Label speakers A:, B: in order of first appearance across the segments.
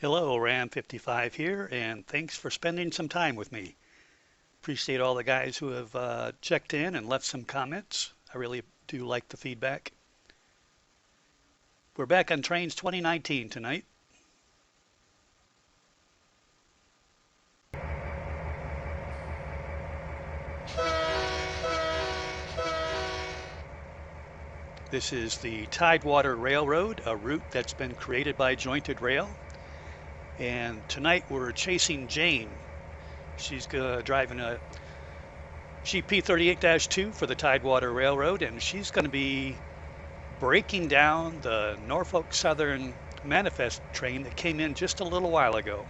A: Hello, Ram 55 here, and thanks for spending some time with me. Appreciate all the guys who have checked in and left some comments. I really do like the feedback. We're back on Trainz 2019 tonight. This is the Tidewater Railroad, a route that's been created by Jointed Rail. And tonight we're chasing Jane. She's driving a GP38-2 for the Tidewater Railroad, and she's going to be breaking down the Norfolk Southern manifest train that came in just a little while ago.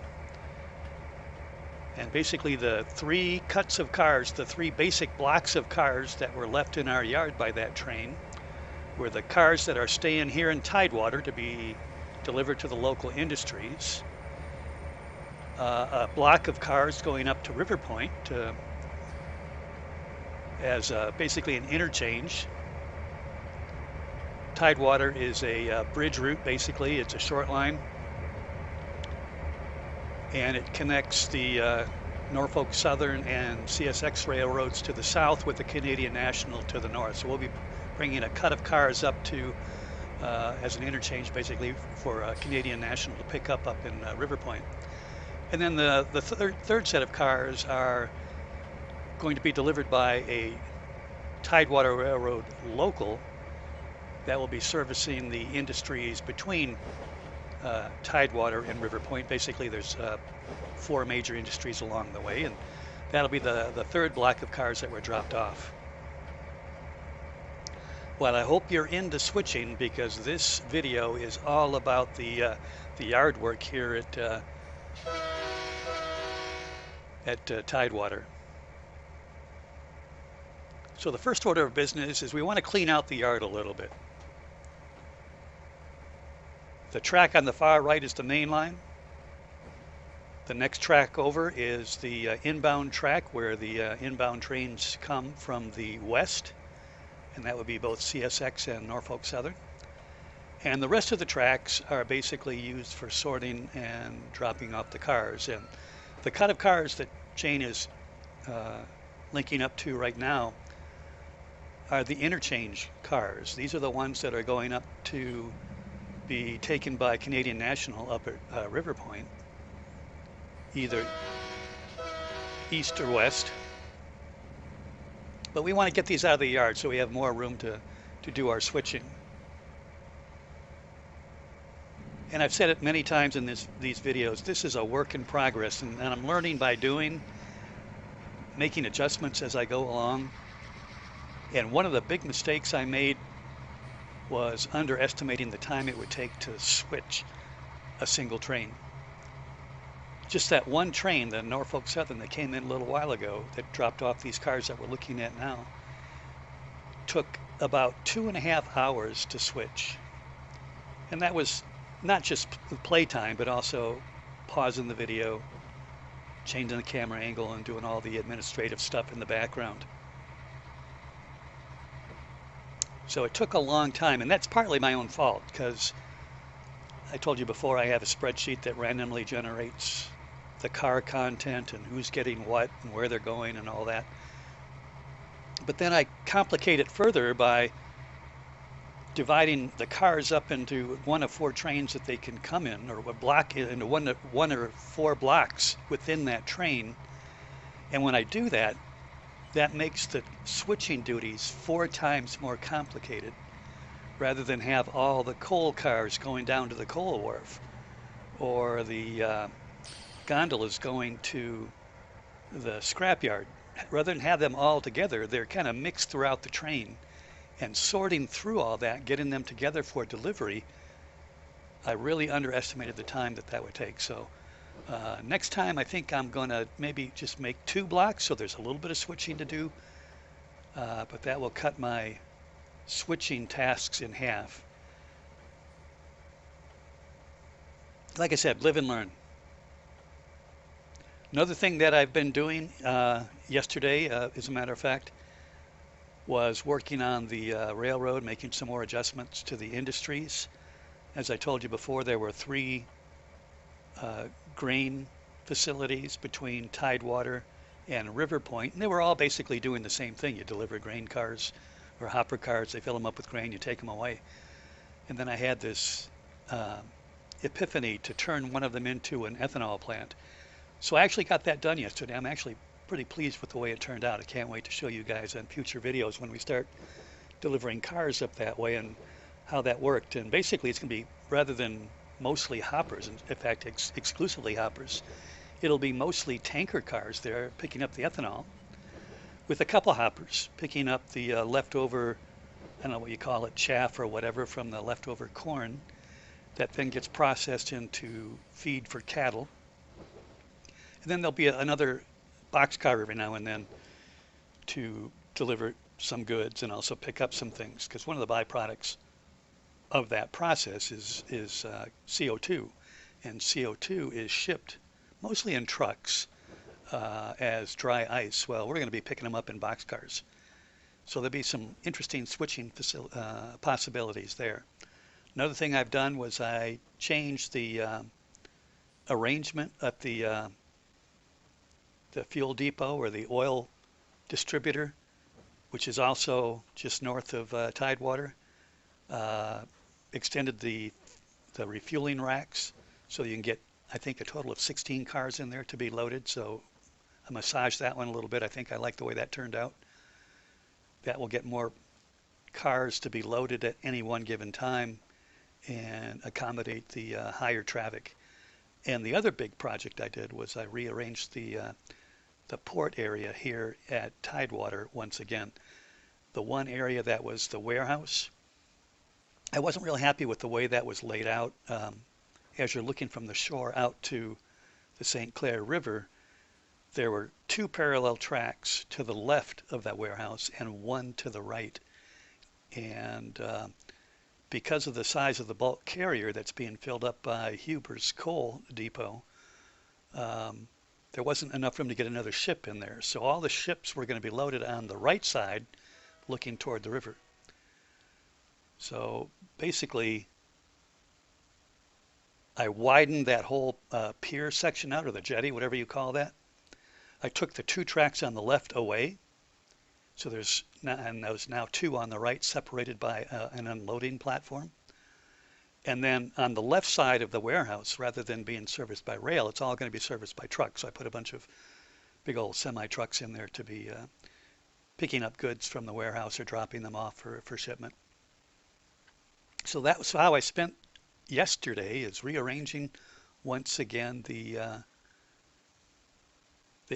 A: And basically the three cuts of cars, the three basic blocks of cars that were left in our yard by that train were the cars that are staying here in Tidewater to be delivered to the local industries. A block of cars going up to River Point as basically an interchange. Tidewater is a bridge route, basically. It's a short line. And it connects the Norfolk Southern and CSX railroads to the south with the Canadian National to the north. So we'll be bringing a cut of cars up to as an interchange, basically, for Canadian National to pick up in River Point. And then the third set of cars are going to be delivered by a Tidewater Railroad local that will be servicing the industries between Tidewater and River Point. Basically, there's four major industries along the way, and that'll be the third block of cars that were dropped off. Well, I hope you're into switching, because this video is all about the yard work here at Tidewater. So the first order of business is we want to clean out the yard a little bit. The track on the far right is the main line. The next track over is the inbound track where the inbound trains come from the west, and that would be both CSX and Norfolk Southern. And the rest of the tracks are basically used for sorting and dropping off the cars. And the cut of cars that Jane is linking up to right now are the interchange cars. These are the ones that are going up to be taken by Canadian National up at River Point, either east or west. But we want to get these out of the yard so we have more room to do our switching. And I've said it many times in these videos, this is a work in progress, and I'm learning by doing, making adjustments as I go along. And one of the big mistakes I made was underestimating the time it would take to switch a single train. Just that one train, the Norfolk Southern that came in a little while ago, that dropped off these cars that we're looking at now, took about 2.5 hours to switch. And that was not just playtime, but also pausing the video, changing the camera angle, and doing all the administrative stuff in the background. So it took a long time, and that's partly my own fault, because I told you before I have a spreadsheet that randomly generates the car content and who's getting what and where they're going and all that. But then I complicate it further by dividing the cars up into one of four trains that they can come in, or a block into one or four blocks within that train. And when I do that, that makes the switching duties 4 times more complicated, rather than have all the coal cars going down to the coal wharf, or the gondolas going to the scrapyard. Rather than have them all together, they're kind of mixed throughout the train. And sorting through all that, getting them together for delivery, I really underestimated the time that would take. So next time I think I'm going to maybe just make 2 blocks, so there's a little bit of switching to do, but that will cut my switching tasks in half. Like I said, live and learn. Another thing that I've been doing yesterday, as a matter of fact, was working on the railroad, making some more adjustments to the industries. As I told you before, there were 3 uh, grain facilities between Tidewater and River Point, and they were all basically doing the same thing. You deliver grain cars or hopper cars, they fill them up with grain, you take them away. And then I had this uh, epiphany to turn one of them into an ethanol plant. So I actually got that done yesterday. I'm actually pretty pleased with the way it turned out. I can't wait to show you guys on future videos when we start delivering cars up that way and how that worked. And basically, it's going to be, rather than mostly hoppers, in fact, exclusively hoppers, it'll be mostly tanker cars there picking up the ethanol with a couple hoppers picking up the leftover, I don't know what you call it, chaff or whatever from the leftover corn that then gets processed into feed for cattle. And then there'll be another boxcar every now and then to deliver some goods and also pick up some things, because one of the byproducts of that process is CO2, and CO2 is shipped mostly in trucks as dry ice. Well, we're going to be picking them up in boxcars, so there'll be some interesting switching possibilities there. Another thing I've done was I changed the arrangement at the fuel depot or the oil distributor, which is also just north of Tidewater. Extended the refueling racks so you can get, I think, a total of 16 cars in there to be loaded. So I massaged that one a little bit. I think I like the way that turned out. That will get more cars to be loaded at any one given time and accommodate the higher traffic. And the other big project I did was I rearranged the port area here at Tidewater once again. The one area that was the warehouse, I wasn't really happy with the way that was laid out. As you're looking from the shore out to the St. Clair River, there were two parallel tracks to the left of that warehouse and one to the right. And because of the size of the bulk carrier that's being filled up by Huber's coal depot, there wasn't enough room to get another ship in there. So all the ships were going to be loaded on the right side looking toward the river. So basically, I widened that whole pier section out, or the jetty, whatever you call that. I took the two tracks on the left away. So there's now two on the right, separated by an unloading platform. And then on the left side of the warehouse, rather than being serviced by rail, it's all going to be serviced by trucks. So I put a bunch of big old semi-trucks in there to be picking up goods from the warehouse or dropping them off for shipment. So that was how I spent yesterday, is rearranging once again the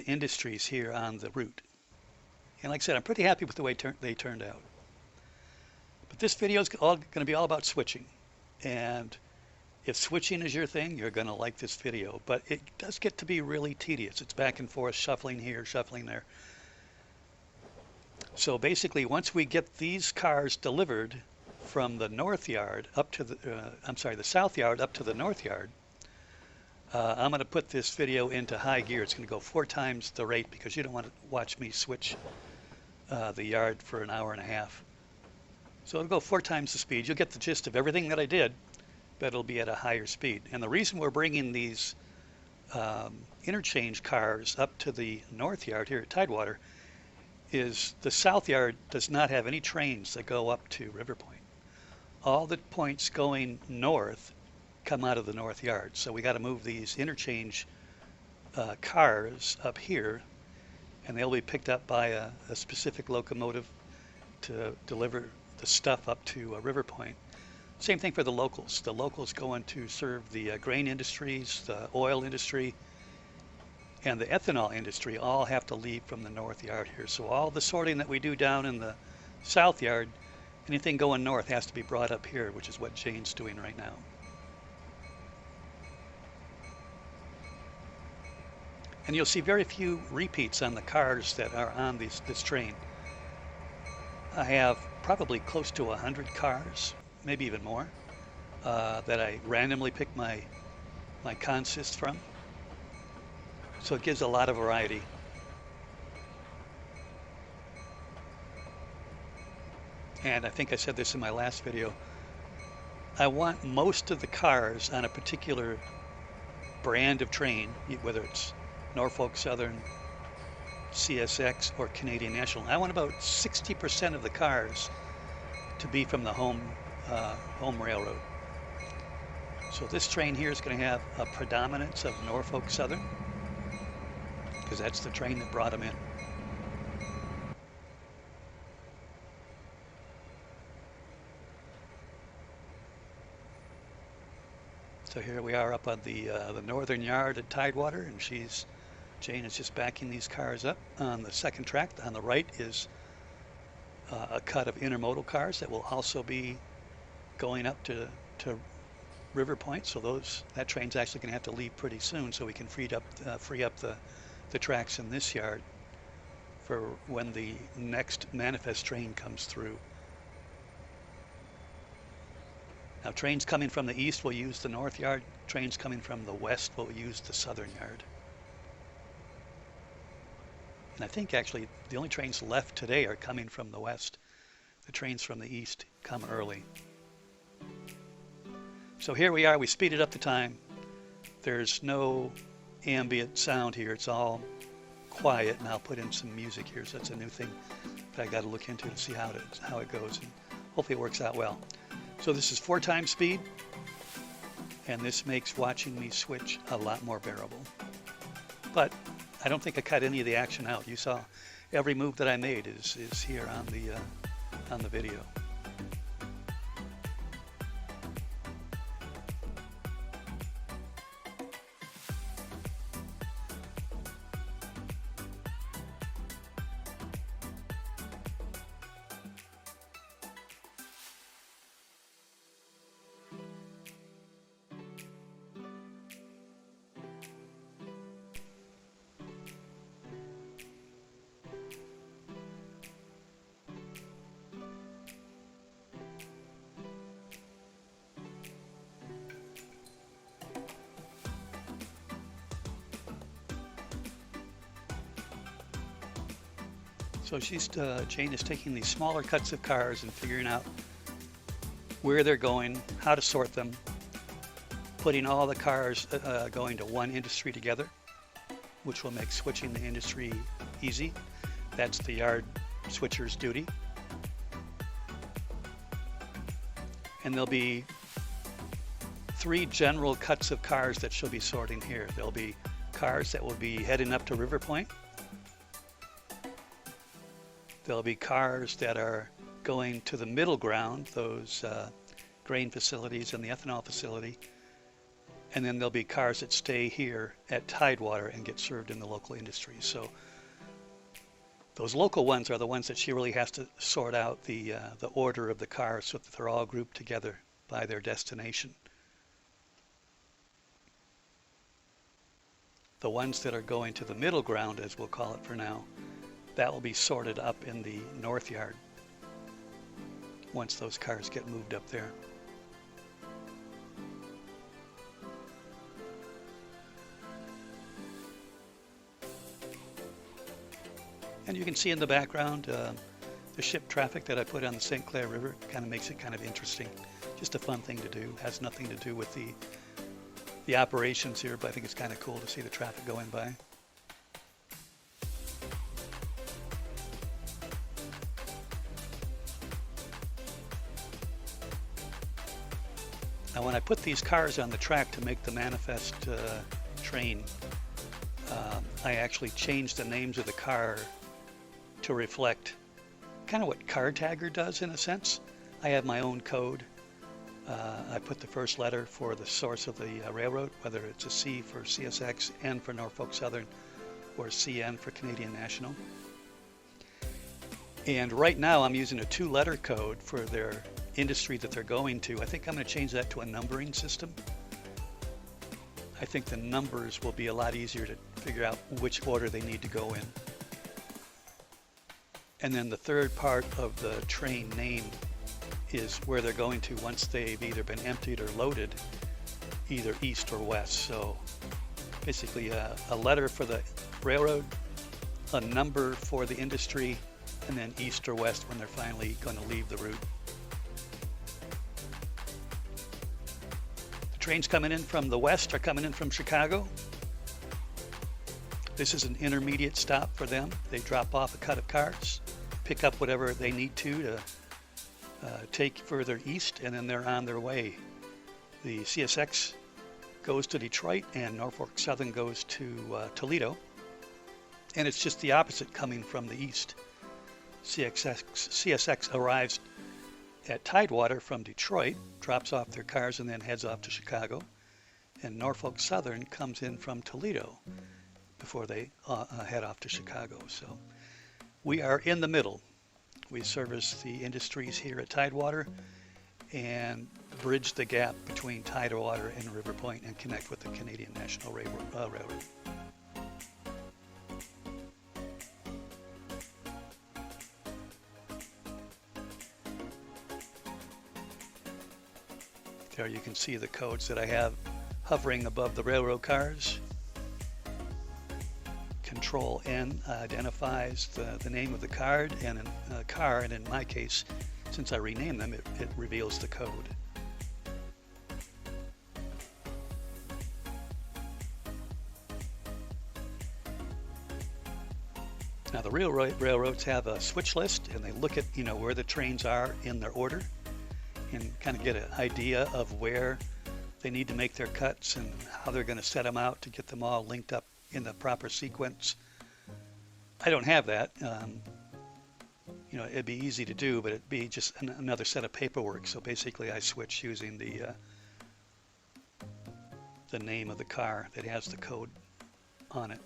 A: industries here on the route. And like I said, I'm pretty happy with the way they turned out. But this video is going to be all about switching. And if switching is your thing, you're going to like this video. But it does get to be really tedious. It's back and forth, shuffling here, shuffling there. So basically, once we get these cars delivered from the north yard up to the south yard up to the north yard, I'm going to put this video into high gear. It's going to go 4 times the rate because you don't want to watch me switch the yard for an hour and a half. So it'll go 4 times the speed. You'll get the gist of everything that I did, but it'll be at a higher speed. And the reason we're bringing these interchange cars up to the north yard here at Tidewater is the south yard does not have any trains that go up to River Point. All the points going north come out of the north yard. So we got to move these interchange cars up here, and they'll be picked up by a specific locomotive to deliver the stuff up to River Point. Same thing for the locals. The locals going to serve the grain industries, the oil industry, and the ethanol industry all have to leave from the north yard here. So all the sorting that we do down in the south yard, anything going north has to be brought up here, which is what Jane's doing right now. And you'll see very few repeats on the cars that are on this train. I have probably close to 100 cars, maybe even more, that I randomly pick my consist from. So it gives a lot of variety. And I think I said this in my last video. I want most of the cars on a particular brand of train, whether it's Norfolk Southern, CSX, or Canadian National. I want about 60% of the cars to be from the home railroad. So this train here is going to have a predominance of Norfolk Southern, because that's the train that brought them in. So here we are up on the northern yard at Tidewater, and Jane is just backing these cars up on the second track. On the right is a cut of intermodal cars that will also be going up to River Point. So that train's actually going to have to leave pretty soon, so we can free up the tracks in this yard for when the next manifest train comes through. Now, trains coming from the east will use the north yard. Trains coming from the west will use the southern yard. And I think actually the only trains left today are coming from the west. The trains from the east come early. So here we are. We speeded up the time. There's no ambient sound here. It's all quiet, and I'll put in some music here. So that's a new thing that I got to look into to see how it goes, and hopefully it works out well. So this is 4 times speed, and this makes watching me switch a lot more bearable. But I don't think I cut any of the action out. You saw every move that I made is here on the video. So Jane is taking these smaller cuts of cars and figuring out where they're going, how to sort them, putting all the cars going to one industry together, which will make switching the industry easy. That's the yard switcher's duty. And there'll be 3 general cuts of cars that she'll be sorting here. There'll be cars that will be heading up to River Point. There'll be cars that are going to the middle ground, those grain facilities and the ethanol facility. And then there'll be cars that stay here at Tidewater and get served in the local industry. So those local ones are the ones that she really has to sort out the order of the cars so that they're all grouped together by their destination. The ones that are going to the middle ground, as we'll call it for now, that will be sorted up in the north yard once those cars get moved up there. And you can see in the background the ship traffic that I put on the St. Clair River. Kind of makes it kind of interesting. Just a fun thing to do. Has nothing to do with the operations here, but I think it's kind of cool to see the traffic going by. Now, when I put these cars on the track to make the manifest train, I actually changed the names of the car to reflect kind of what Car Tagger does in a sense. I have my own code. I put the first letter for the source of the railroad, whether it's a C for CSX, N for Norfolk Southern, or CN for Canadian National. And right now I'm using a 2-letter code for their industry that they're going to. I think I'm going to change that to a numbering system. I think the numbers will be a lot easier to figure out which order they need to go in. And then the third part of the train name is where they're going to once they've either been emptied or loaded, either east or west. So basically a letter for the railroad, a number for the industry, and then east or west when they're finally going to leave the route. The trains coming in from the west are coming in from Chicago. This is an intermediate stop for them. They drop off a cut of cars, pick up whatever they need to take further east, and then they're on their way. The CSX goes to Detroit and Norfolk Southern goes to Toledo. And it's just the opposite coming from the east. CSX arrives at Tidewater from Detroit, drops off their cars, and then heads off to Chicago. And Norfolk Southern comes in from Toledo before they head off to Chicago. So we are in the middle. We service the industries here at Tidewater and bridge the gap between Tidewater and River Point and connect with the Canadian National Railroad. There you can see the codes that I have hovering above the railroad cars. Control N identifies the name of the car, and in my case, since I renamed them, it reveals the code. Now the railroads have a switch list, and they look at where the trains are in their order, and kind of get an idea of where they need to make their cuts and how they're going to set them out to get them all linked up in the proper sequence. I don't have that. It'd be easy to do, but it'd be just another set of paperwork. So basically I switch using the name of the car that has the code on it.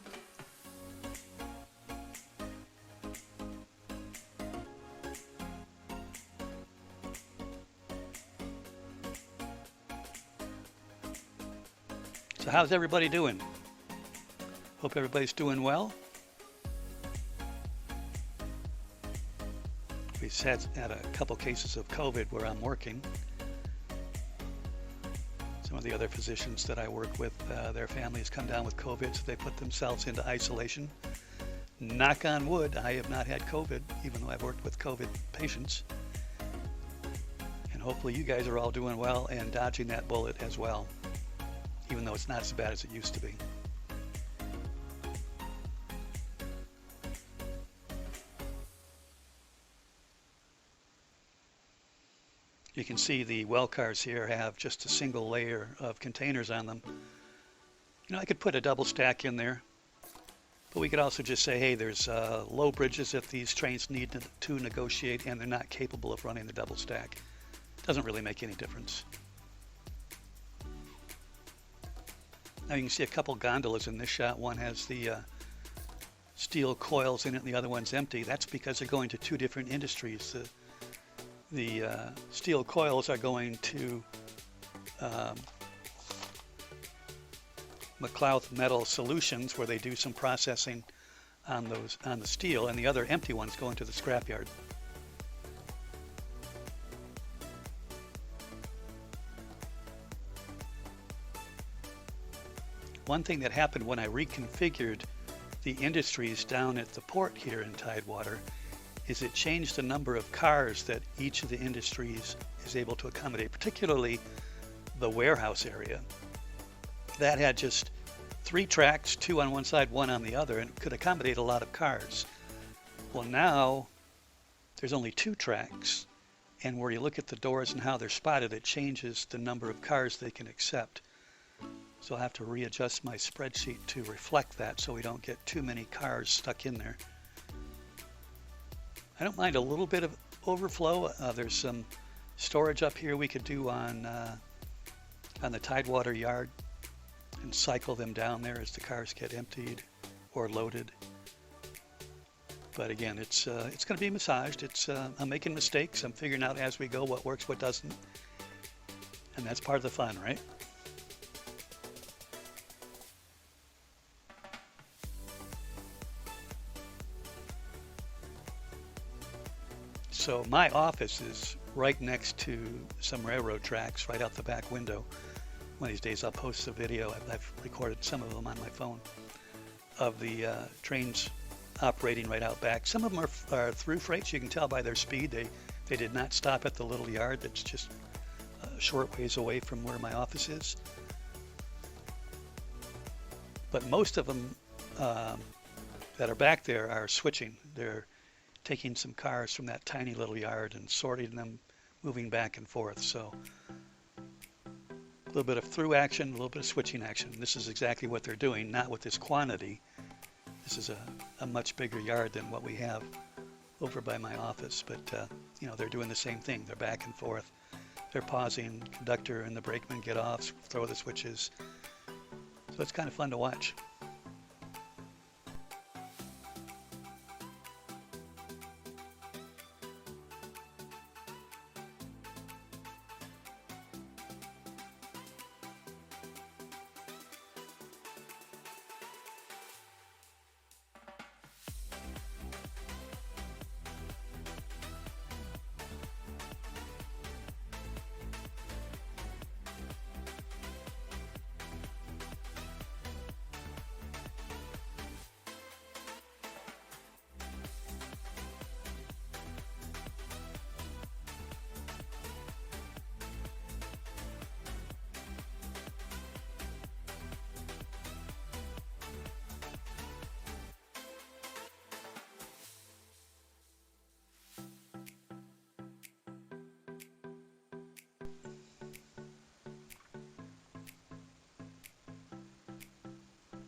A: So how's everybody doing? Hope everybody's doing well. We've had a couple cases of COVID where I'm working. Some of the other physicians that I work with, their families come down with COVID, so they put themselves into isolation. Knock on wood, I have not had COVID, even though I've worked with COVID patients. And hopefully you guys are all doing well and dodging that bullet as well, even though it's not as bad as it used to be. You can see the well cars here have just a single layer of containers on them. I could put a double stack in there, but we could also just say, hey, there's low bridges that these trains need to negotiate, and they're not capable of running the double stack. Doesn't really make any difference. Now you can see a couple gondolas in this shot. One has the steel coils in it, and the other one's empty. That's because they're going to two different industries. The steel coils are going to McLeod Metal Solutions, where they do some processing on the steel, and the other empty one's going to the scrapyard. One thing that happened when I reconfigured the industries down at the port here in Tidewater is it changed the number of cars that each of the industries is able to accommodate, particularly the warehouse area. That had just 3 tracks, 2 on one side, 1 on the other, and could accommodate a lot of cars. Well, now there's only 2 tracks, and where you look at the doors and how they're spotted, it changes the number of cars they can accept. So I'll have to readjust my spreadsheet to reflect that so we don't get too many cars stuck in there. I don't mind a little bit of overflow. There's some storage up here we could do on the Tidewater yard and cycle them down there as the cars get emptied or loaded. But again, it's going to be massaged. I'm making mistakes. I'm figuring out as we go what works, what doesn't. And that's part of the fun, right? So my office is right next to some railroad tracks right out the back window. One of these days I'll post a video. I've recorded some of them on my phone of the trains operating right out back. Some of them are through freights. You can tell by their speed. They did not stop at the little yard that's just a short ways away from where my office is. But most of them that are back there are switching. They're taking some cars from that tiny little yard and sorting them, moving back and forth. So a little bit of through action, a little bit of switching action. This is exactly what they're doing, not with this quantity. This is a much bigger yard than what we have over by my office, but you know, they're doing the same thing. They're back and forth. They're pausing, conductor and the brakeman get off, throw the switches. So it's kind of fun to watch.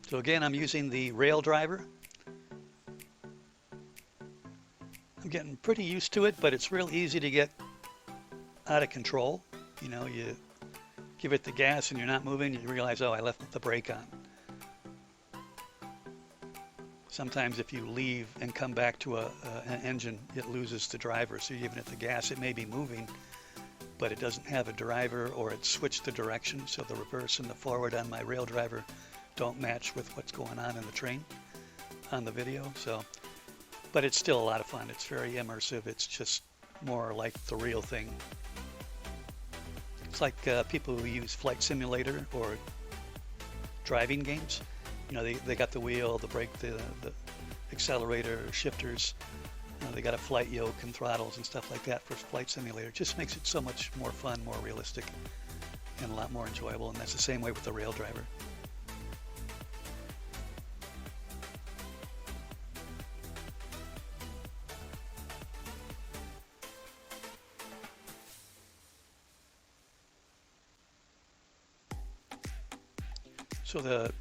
A: So again, I'm using the rail driver. I'm getting pretty used to it, but it's real easy to get out of control. You know, you give it the gas and you're not moving, you realize, oh, I left the brake on. Sometimes if you leave and come back to an engine, it loses the driver. So you're giving it the gas, it may be moving, but it doesn't have a driver, or it switched the direction. So the reverse and the forward on my rail driver don't match with what's going on in the train on the video. So, but it's still a lot of fun. It's very immersive. It's just more like the real thing. It's like people who use flight simulator or driving games. You know, they got the wheel, the brake, the accelerator, shifters. You know, they got a flight yoke and throttles and stuff like that for flight simulator. It just makes it so much more fun, more realistic, and a lot more enjoyable. And that's the same way with the rail driver. So the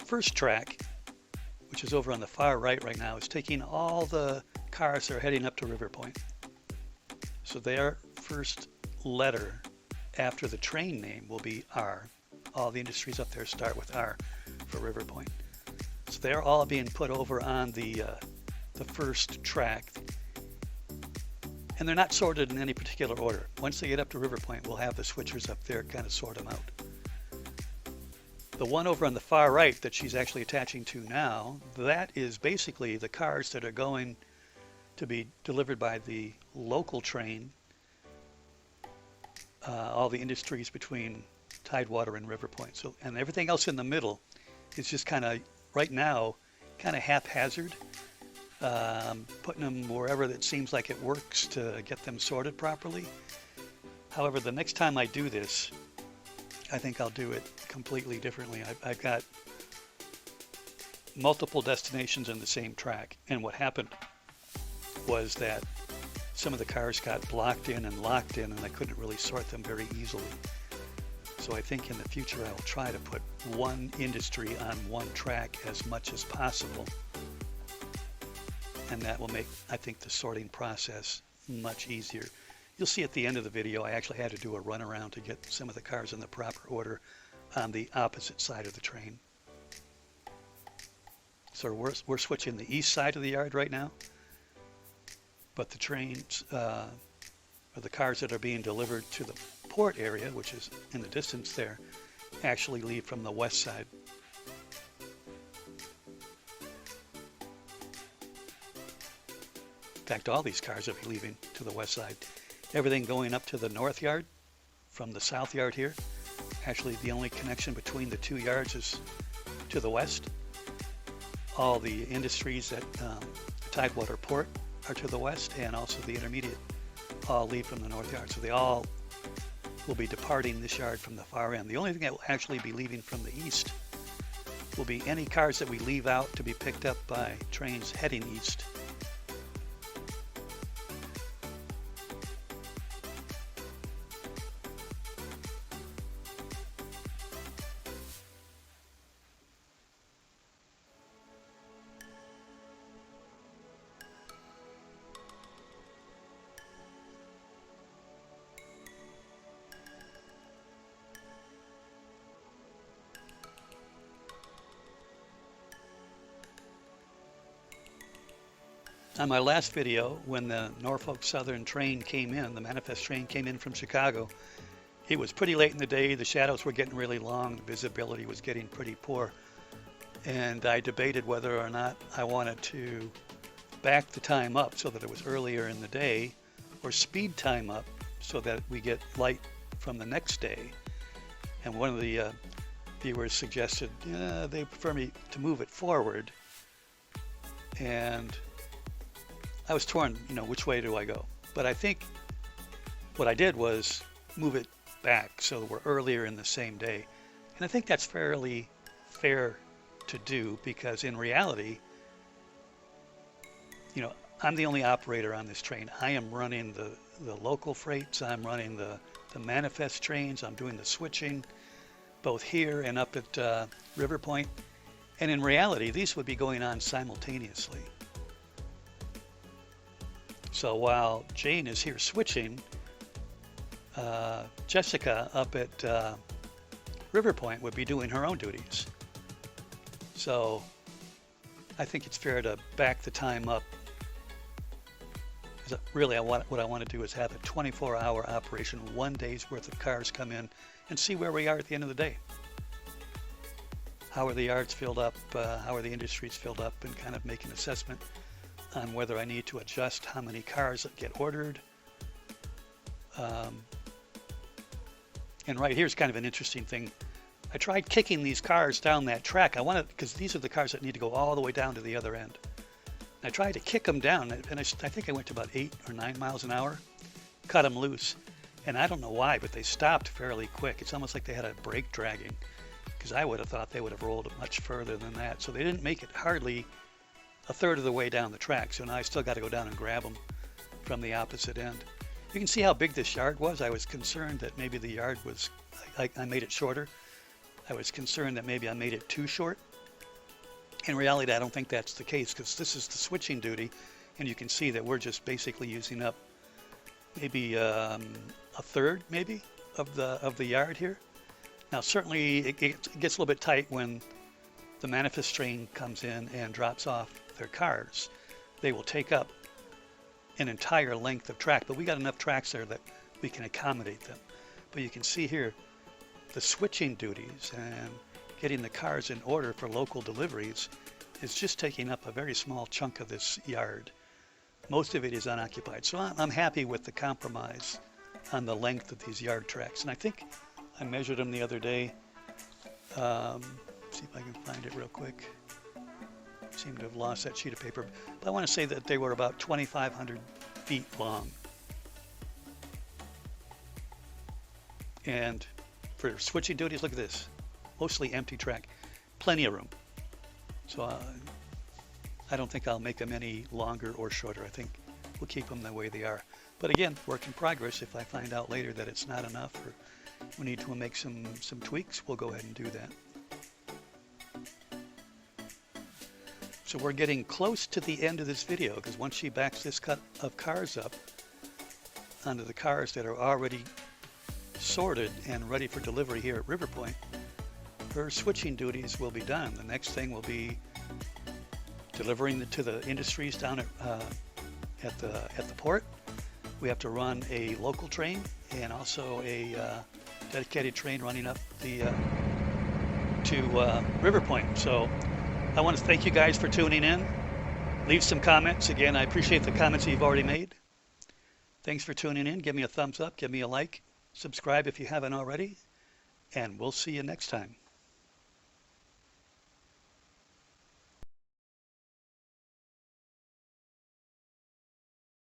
A: first track, which is over on the far right now, is taking all the cars that are heading up to River Point. So their first letter after the train name will be R. All the industries up there start with R for River Point. So they're all being put over on the first track. And they're not sorted in any particular order. Once they get up to River Point, we'll have the switchers up there kind of sort them out. The one over on the far right that she's actually attaching to now, that is basically the cars that are going to be delivered by the local train, all the industries between Tidewater and River Point. So, and everything else in the middle is just kind of, right now, kind of haphazard, putting them wherever it seems like it works to get them sorted properly. However, the next time I do this, I think I'll do it completely differently. I've got multiple destinations in the same track, and what happened was that some of the cars got blocked in and locked in, and I couldn't really sort them very easily. So I think in the future I'll try to put one industry on one track as much as possible, and that will make, I think, the sorting process much easier. You'll see at the end of the video, I actually had to do a runaround to get some of the cars in the proper order on the opposite side of the train. So we're switching the east side of the yard right now, but the trains, or the cars that are being delivered to the port area, which is in the distance there, actually leave from the west side. In fact, all these cars will be leaving to the west side. Everything going up to the north yard from the south yard here. Actually, the only connection between the two yards is to the west. All the industries at Tidewater Port are to the west, and also the intermediate all leave from the north yard. So they all will be departing this yard from the far end. The only thing that will actually be leaving from the east will be any cars that we leave out to be picked up by trains heading east. On my last video, when the Norfolk Southern train came in, the manifest train came in from Chicago, it was pretty late in the day, the shadows were getting really long, the visibility was getting pretty poor, and I debated whether or not I wanted to back the time up so that it was earlier in the day, or speed time up so that we get light from the next day. And one of the viewers suggested they prefer me to move it forward, and I was torn, which way do I go? But I think what I did was move it back so we're earlier in the same day. And I think that's fairly fair to do, because in reality, I'm the only operator on this train. I am running the local freights, I'm running the manifest trains, I'm doing the switching, both here and up at River Point. And in reality, these would be going on simultaneously. So while Jane is here switching, Jessica up at River Point would be doing her own duties. So I think it's fair to back the time up. Really, what I want to do is have a 24-hour operation, 1 day's worth of cars come in, and see where we are at the end of the day. How are the yards filled up? How are the industries filled up? And kind of make an assessment on whether I need to adjust how many cars that get ordered. And right here's kind of an interesting thing. I tried kicking these cars down that track. Because these are the cars that need to go all the way down to the other end. I tried to kick them down, and I think I went to about 8 or 9 miles an hour, cut them loose. And I don't know why, but they stopped fairly quick. It's almost like they had a brake dragging, because I would have thought they would have rolled much further than that. So they didn't make it hardly a third of the way down the track. So now I still got to go down and grab them from the opposite end. You can see how big this yard was. I was concerned that maybe the yard was, I made it shorter. I was concerned that maybe I made it too short. In reality, I don't think that's the case, because this is the switching duty, and you can see that we're just basically using up maybe a third, maybe, of the yard here. Now, certainly it gets a little bit tight when the manifest train comes in and drops off their cars. They will take up an entire length of track, but we got enough tracks there that we can accommodate them. But you can see here the switching duties and getting the cars in order for local deliveries is just taking up a very small chunk of this yard. Most of it is unoccupied. So I'm happy with the compromise on the length of these yard tracks. And I think I measured them the other day. See if I can find it real quick. Seem to have lost that sheet of paper. But I want to say that they were about 2,500 feet long. And for switching duties, look at this. Mostly empty track. Plenty of room. So I don't think I'll make them any longer or shorter. I think we'll keep them the way they are. But again, work in progress. If I find out later that it's not enough or we need to make some tweaks, we'll go ahead and do that. So we're getting close to the end of this video, because once she backs this cut of cars up onto the cars that are already sorted and ready for delivery here at River Point, her switching duties will be done. The next thing will be delivering to the industries down at the port. We have to run a local train and also a dedicated train running up to River Point. So I want to thank you guys for tuning in. Leave some comments. Again, I appreciate the comments that you've already made. Thanks for tuning in. Give me a thumbs up, give me a like, subscribe if you haven't already, and we'll see you next time.